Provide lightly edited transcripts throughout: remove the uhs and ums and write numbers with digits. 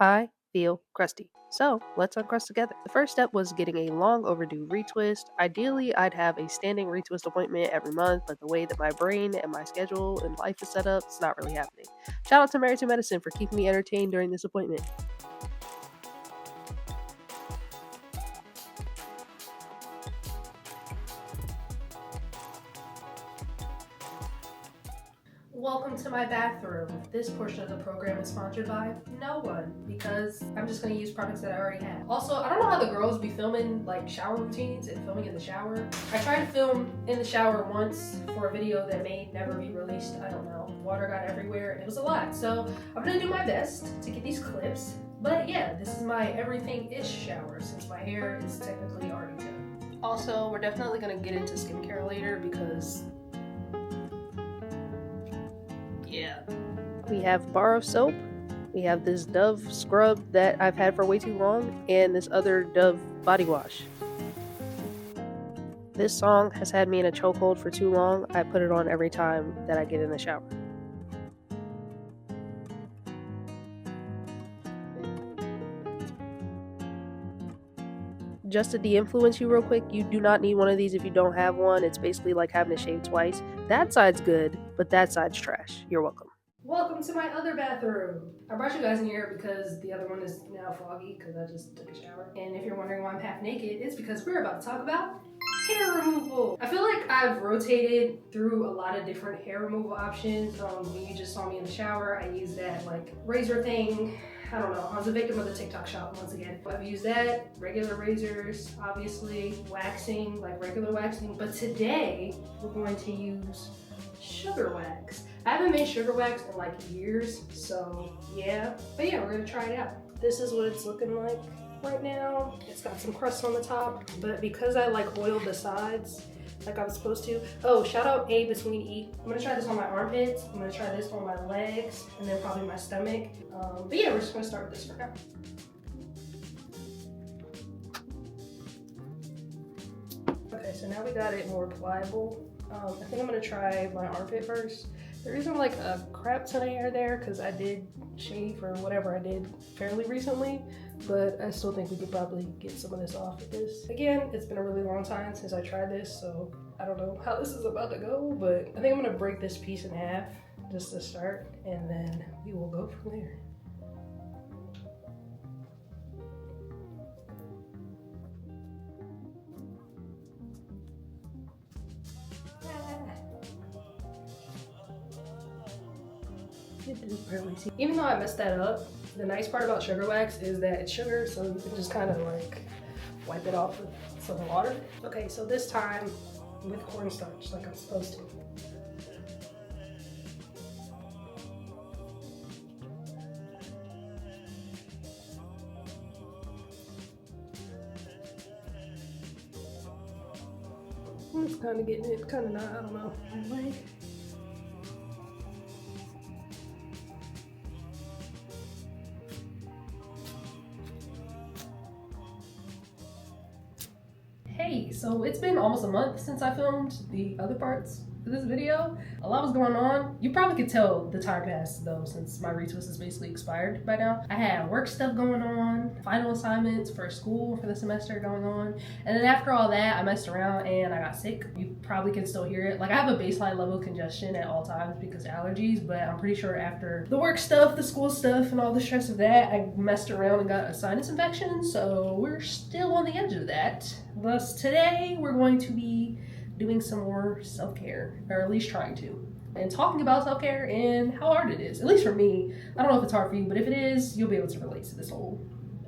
I feel crusty. So let's uncrust together. The first step was getting a long overdue retwist. Ideally, I'd have a standing retwist appointment every month, but the way that my brain and my schedule and life is set up, it's not really happening. Shout out to Married to Medicine for keeping me entertained during this appointment. Welcome to my bathroom. This portion of the program is sponsored by no one because I'm just going to use products that I already have. Also, I don't know how the girls be filming like shower routines and filming in the shower. I tried to film in the shower once for a video that may never be released. I don't know. Water got everywhere and it was a lot. So I'm going to do my best to get these clips. But yeah, this is my everything-ish shower since my hair is technically already done. Also, we're definitely going to get into skincare later because yeah. We have bar of soap, we have this Dove scrub that I've had for way too long, and this other Dove body wash. This song has had me in a chokehold for too long. I put it on every time that I get in the shower. Just to de-influence you real quick, you do not need one of these if you don't have one. It's basically like having to shave twice. That side's good, but that side's trash. You're welcome. Welcome to my other bathroom. I brought you guys in here because the other one is now foggy because I just took a shower. And if you're wondering why I'm half naked, it's because we're about to talk about hair removal. I feel like I've rotated through a lot of different hair removal options. When you just saw me in the shower, I used that like razor thing. I don't know, I was a victim of the TikTok shop once again. I've used that, regular razors, obviously, waxing, like regular waxing. But today, we're going to use sugar wax. I haven't made sugar wax in like years, so yeah. But yeah, we're gonna try it out. This is what it's looking like right now. It's got some crust on the top, but because I like oiled the sides like I was supposed to. Oh, shout out A between E. I'm gonna try this on my armpits. I'm gonna try this on my legs, and then probably my stomach. But yeah, we're just gonna start with this for now. Okay, so now we got it more pliable. I think I'm gonna try my armpit first. There isn't like a crap ton of hair there because I did shave or whatever I did fairly recently, but I still think we could probably get some of this off with this. Again, it's been a really long time since I tried this, so I don't know how this is about to go, but I think I'm gonna break this piece in half just to start, and then we will go from there. Even though I messed that up, the nice part about sugar wax is that it's sugar, so you can just kind of like wipe it off with some water. Okay, so this time with cornstarch, like I'm supposed to. I'm just kind of getting it, kind of not, I don't know. Hey, so it's been almost a month since I filmed the other parts of this video. A lot was going on. You probably could tell the time passed though, since my retwist is basically expired by now. I had work stuff going on, final assignments for school for the semester going on. And then after all that, I messed around and I got sick. You probably can still hear it. Like I have a baseline level of congestion at all times because of allergies, but I'm pretty sure after the work stuff, the school stuff, and all the stress of that, I messed around and got a sinus infection. So we're still on the edge of that. Thus today, we're going to be doing some more self-care, or at least trying to. And talking about self-care and how hard it is, at least for me. I don't know if it's hard for you, but if it is, you'll be able to relate to this whole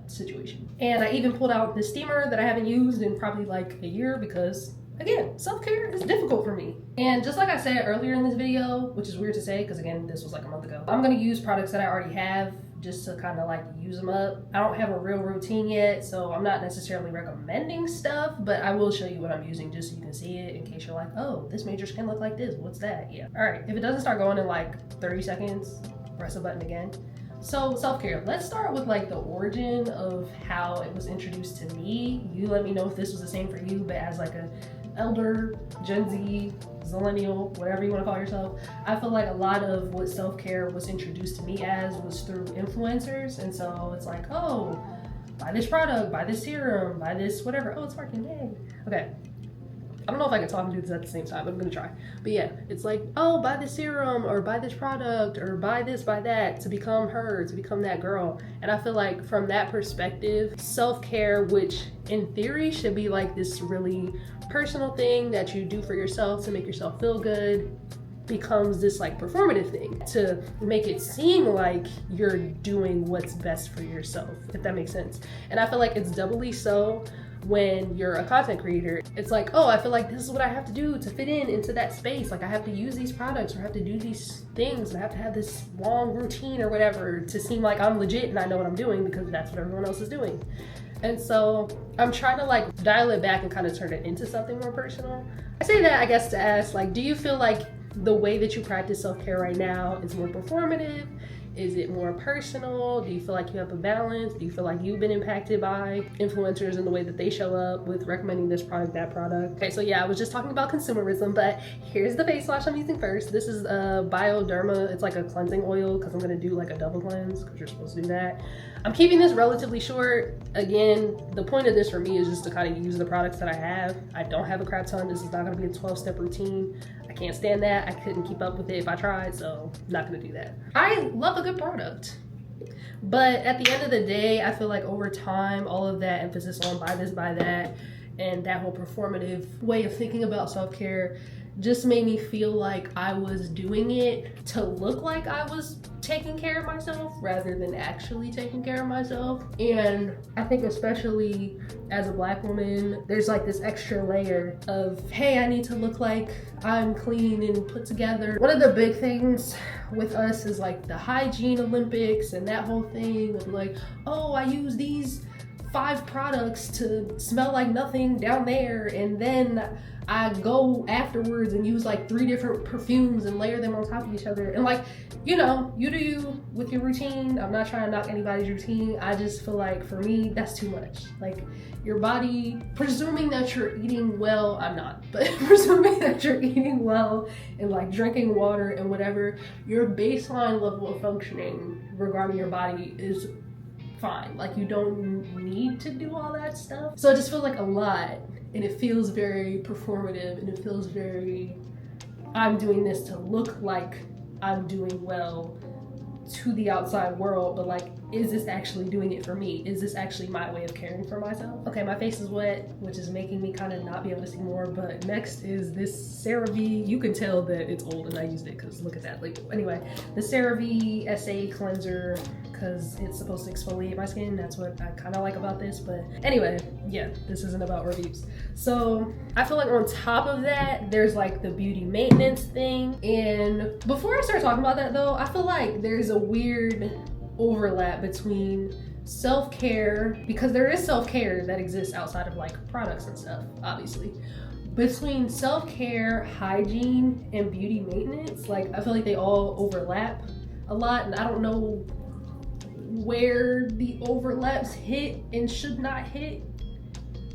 situation. And I even pulled out the steamer that I haven't used in probably like a year because, again, self-care is difficult for me. And just like I said earlier in this video, which is weird to say because again, this was like a month ago, I'm gonna use products that I already have just to kind of like use them up. I don't have a real routine yet, so I'm not necessarily recommending stuff, but I will show you what I'm using just so you can see it in case you're like, oh, this made your skin look like this, what's that? Yeah. All right, if it doesn't start going in like 30 seconds, press the button again. So self-care, let's start with like the origin of how it was introduced to me. You let me know if this was the same for you, but as like a elder Gen Z zillennial, whatever you want to call yourself, I feel like a lot of what self-care was introduced to me as was through influencers. And so it's like, oh, buy this product, buy this serum, buy this whatever. Oh, it's working, yay. Okay. I don't know if I can talk and do this at the same time, but I'm gonna try. But yeah, it's like, oh, buy this serum or buy this product or buy this, buy that to become her, to become that girl. And I feel like from that perspective, self-care, which in theory should be like this really personal thing that you do for yourself to make yourself feel good, becomes this like performative thing to make it seem like you're doing what's best for yourself, if that makes sense. And I feel like it's doubly so when you're a content creator. It's like, oh, I feel like this is what I have to do to fit into that space. Like I have to use these products or I have to do these things and I have to have this long routine or whatever to seem like I'm legit and I know what I'm doing because that's what everyone else is doing. And so I'm trying to like dial it back and kind of turn it into something more personal. I say that, I guess, to ask, like, do you feel like the way that you practice self-care right now is more performative? Is it more personal? Do you feel like you have a balance? Do you feel like you've been impacted by influencers and the way that they show up with recommending this product, that product? Okay, so yeah, I was just talking about consumerism, but here's the face wash I'm using first. This is a Bioderma. It's like a cleansing oil because I'm gonna do like a double cleanse because you're supposed to do that. I'm keeping this relatively short. Again, the point of this for me is just to kind of use the products that I have. I don't have a crap ton. This is not gonna be a 12-step routine. I can't stand that. I couldn't keep up with it if I tried, so I'm not gonna do that. I love a good product. But at the end of the day, I feel like over time, all of that emphasis on buy this, buy that, and that whole performative way of thinking about self-care just made me feel like I was doing it to look like I was taking care of myself rather than actually taking care of myself. And I think especially as a Black woman, there's like this extra layer of, hey, I need to look like I'm clean and put together. One of the big things with us is like the Hygiene Olympics and that whole thing of like, oh, I use these 5 products to smell like nothing down there, and then I go afterwards and use like 3 different perfumes and layer them on top of each other. And like, you know, you do you with your routine. I'm not trying to knock anybody's routine. I just feel like for me, that's too much. Like your body, presuming that you're eating well, I'm not, but presuming that you're eating well and like drinking water and whatever, your baseline level of functioning regarding your body is fine. Like you don't need to do all that stuff. So it just feels like a lot, and it feels very performative, and it feels very, I'm doing this to look like I'm doing well to the outside world, but like, is this actually doing it for me? Is this actually my way of caring for myself? Okay, my face is wet, which is making me kind of not be able to see more, but next is this CeraVe. You can tell that it's old and I used it because look at that label. Anyway, the CeraVe SA cleanser, because it's supposed to exfoliate my skin. That's what I kind of like about this. But anyway, yeah, this isn't about reviews. So I feel like on top of that, there's like the beauty maintenance thing. And before I start talking about that though, I feel like there's a weird overlap between self-care, because there is self-care that exists outside of like products and stuff, obviously. Between self-care, hygiene, and beauty maintenance, like I feel like they all overlap a lot, and I don't know where the overlaps hit and should not hit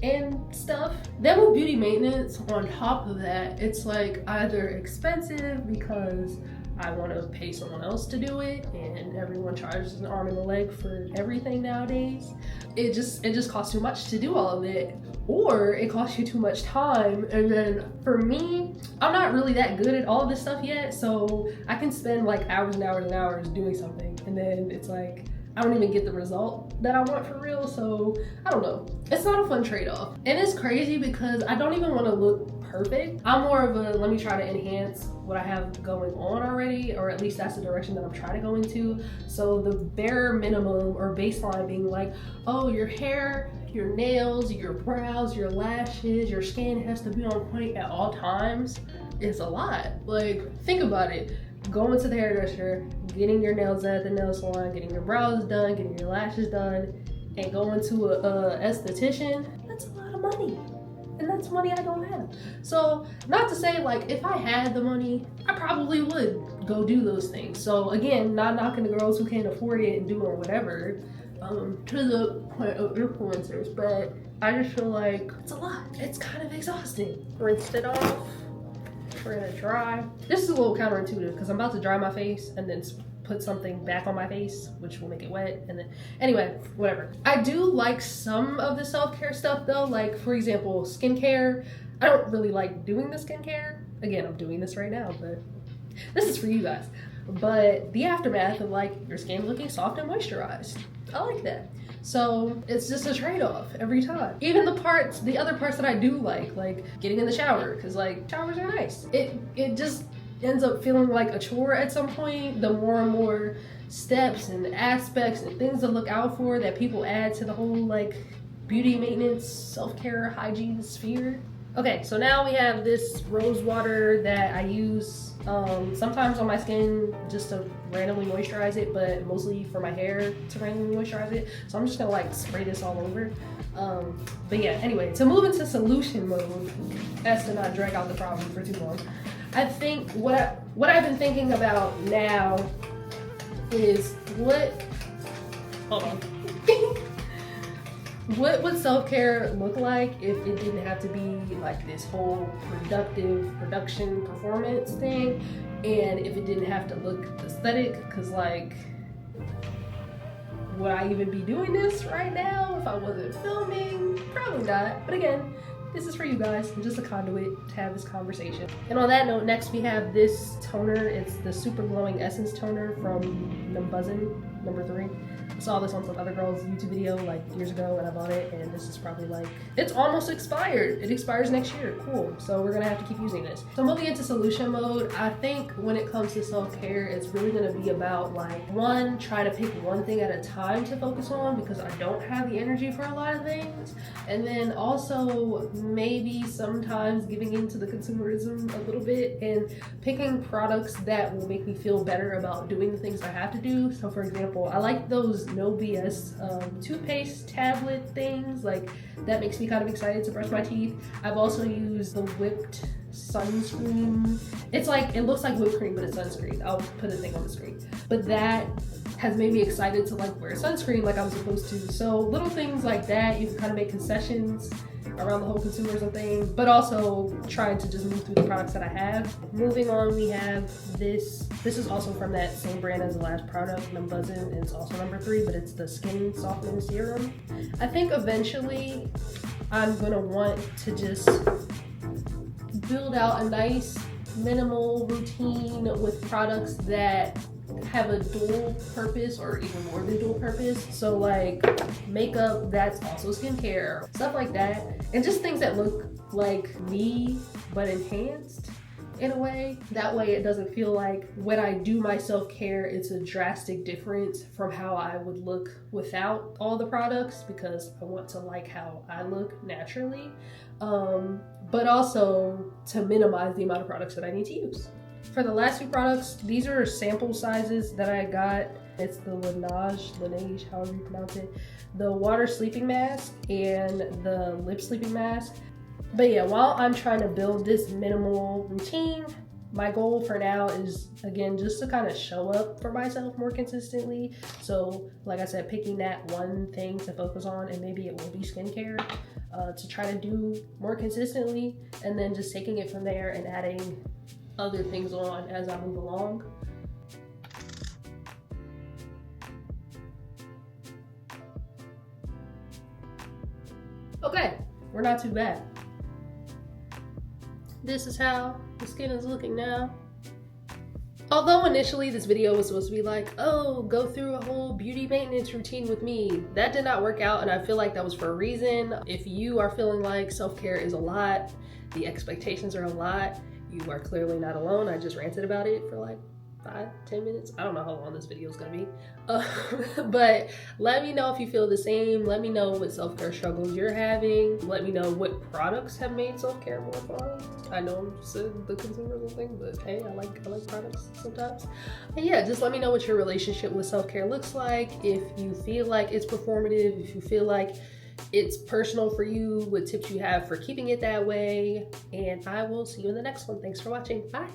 and stuff. Then with beauty maintenance, on top of that, it's like either expensive because I want to pay someone else to do it and everyone charges an arm and a leg for everything nowadays. It just costs too much to do all of it, or it costs you too much time. And then for me, I'm not really that good at all of this stuff yet, so I can spend like hours and hours and hours doing something, and then it's like I don't even get the result that I want for real. So I don't know, it's not a fun trade-off. And it's crazy because I don't even want to look perfect. I'm more of a, let me try to enhance what I have going on already, or at least that's the direction that I'm trying to go into. So the bare minimum or baseline being like, oh, your hair, your nails, your brows, your lashes, your skin has to be on point at all times is a lot. Like, think about it. Going to the hairdresser, getting your nails done at the nail salon, getting your brows done, getting your lashes done, and going to a esthetician, that's a lot of money. And that's money I don't have. So not to say like if I had the money, I probably would go do those things. So again, not knocking the girls who can't afford it and doing whatever, to the point of influencers, but I just feel like it's a lot. It's kind of exhausting. Rinsed it off. We're gonna dry. This is a little counterintuitive because I'm about to dry my face and then put something back on my face, which will make it wet. And then, anyway, whatever. I do like some of the self-care stuff though. Like, for example, skincare. I don't really like doing the skincare. Again, I'm doing this right now, but this is for you guys. But the aftermath of like your skin looking soft and moisturized, I like that. So it's just a trade-off every time. Even the other parts that I do like getting in the shower, because like showers are nice. It just ends up feeling like a chore at some point. The more and more steps and aspects and things to look out for that people add to the whole like beauty maintenance, self-care, hygiene sphere. Okay, so now we have this rose water that I use sometimes on my skin just to randomly moisturize it, but mostly for my hair to randomly moisturize it. So I'm just gonna like spray this all over. But yeah, anyway, to move into solution mode, as to not drag out the problem for too long, I think what I've been thinking about now is hold on. What would self-care look like if it didn't have to be like this whole production performance thing, and if it didn't have to look aesthetic? Because like, would I even be doing this right now if I wasn't filming? Probably not. But again, this is for you guys. I'm just a conduit to have this conversation. And on that note, next we have this toner. It's the Super Glowing Essence Toner from BloomSista, number 3. I saw this on some other girl's YouTube video like years ago and I bought it, and this is probably like, it's almost expired. It expires next year. Cool. So we're gonna have to keep using this. So moving into solution mode, I think when it comes to self-care, it's really gonna be about like, one, try to pick one thing at a time to focus on because I don't have the energy for a lot of things. And then also maybe sometimes giving into the consumerism a little bit and picking products that will make me feel better about doing the things I have to do. So for example, I like those no BS toothpaste tablet things. Like, that makes me kind of excited to brush my teeth. I've also used the whipped sunscreen. It's like, it looks like whipped cream, but it's sunscreen. I'll put a thing on the screen. But that has made me excited to like wear sunscreen like I'm supposed to. So little things like that, you can kind of make concessions around the whole consumerism thing, but also trying to just move through the products that I have. Moving on, we have this. This is also from that same brand as the last product, BloomSista, and it's also number 3, but it's the Skin Softening Serum. I think eventually I'm gonna want to just build out a nice minimal routine with products that have a dual purpose or even more than dual purpose. So like makeup that's also skincare, stuff like that, and just things that look like me but enhanced in a way. That way it doesn't feel like when I do my self-care it's a drastic difference from how I would look without all the products, because I want to like how I look naturally, but also to minimize the amount of products that I need to use. For the last 2 products, these are sample sizes that I got. It's the Laneige, however you pronounce it, the water sleeping mask and the lip sleeping mask. But yeah, while I'm trying to build this minimal routine, my goal for now is, again, just to kind of show up for myself more consistently. So like I said, picking that one thing to focus on, and maybe it will be skincare, to try to do more consistently, and then just taking it from there and adding other things on as I move along. Okay, we're not too bad. This is how the skin is looking now. Although initially this video was supposed to be like, oh, go through a whole beauty maintenance routine with me, that did not work out, and I feel like that was for a reason. If you are feeling like self-care is a lot, the expectations are a lot, you are clearly not alone. I just ranted about it for like 5-10 minutes. I don't know how long this video is gonna be. But let me know if you feel the same. Let me know what self-care struggles you're having. Let me know what products have made self-care more fun. I know I said the consumerism thing, but hey, I like products sometimes. And yeah, just let me know what your relationship with self-care looks like. If you feel like it's performative, if you feel like it's personal for you, what tips you have for keeping it that way. And I will see you in the next one. Thanks for watching. Bye.